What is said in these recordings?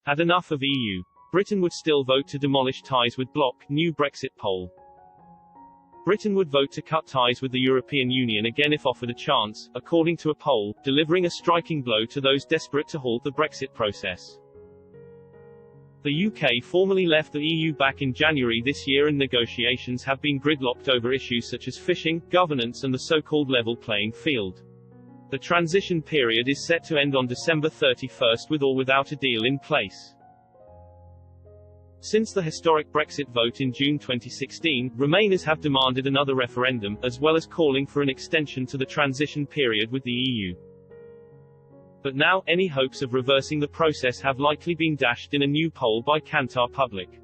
Had enough of EU. Britain would still vote to demolish ties with bloc, new Brexit poll. Britain would vote to cut ties with the European Union again if offered a chance, according to a poll, delivering a striking blow to those desperate to halt the Brexit process. The UK formally left the EU back in January this year, and negotiations have been gridlocked over issues such as fishing, governance and the so-called level playing field. The transition period is set to end on December 31 with or without a deal in place. Since the historic Brexit vote in June 2016, Remainers have demanded another referendum, as well as calling for an extension to the transition period with the EU. But now, any hopes of reversing the process have likely been dashed in a new poll by Kantar Public.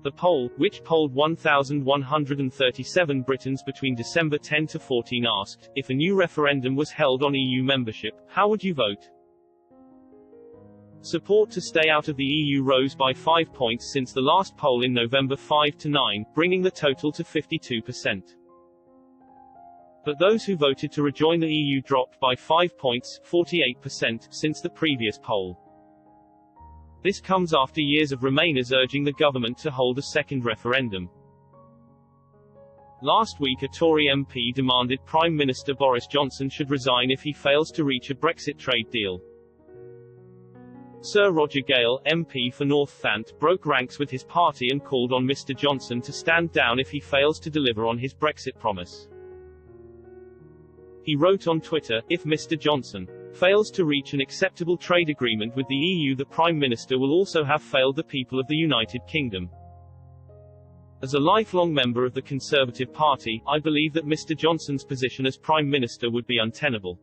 The poll, which polled 1,137 Britons between December 10 to 14, asked, if a new referendum was held on EU membership, how would you vote? Support to stay out of the EU rose by 5 points since the last poll in November, 5 to 9, bringing the total to 52%. But those who voted to rejoin the EU dropped by 5 points, 48%, since the previous poll. This comes after years of Remainers urging the government to hold a second referendum. Last week a Tory MP demanded Prime Minister Boris Johnson should resign if he fails to reach a Brexit trade deal. Sir Roger Gale, MP for North Thant, broke ranks with his party and called on Mr Johnson to stand down if he fails to deliver on his Brexit promise. He wrote on Twitter, if Mr Johnson fails to reach an acceptable trade agreement with the EU, the Prime Minister will also have failed the people of the United Kingdom. As a lifelong member of the Conservative Party, I believe that Mr Johnson's position as Prime Minister would be untenable.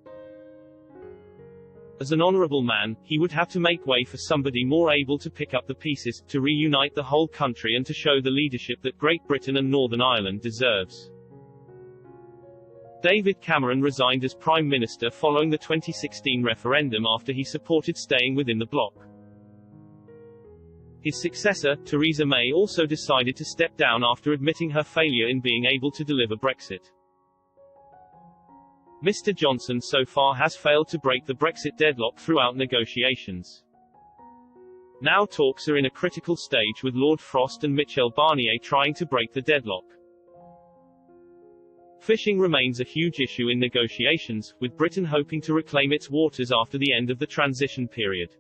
As an honourable man, he would have to make way for somebody more able to pick up the pieces, to reunite the whole country and to show the leadership that Great Britain and Northern Ireland deserves. David Cameron resigned as Prime Minister following the 2016 referendum after he supported staying within the bloc. His successor, Theresa May, also decided to step down after admitting her failure in being able to deliver Brexit. Mr Johnson so far has failed to break the Brexit deadlock throughout negotiations. Now talks are in a critical stage with Lord Frost and Michel Barnier trying to break the deadlock. Fishing remains a huge issue in negotiations, with Britain hoping to reclaim its waters after the end of the transition period.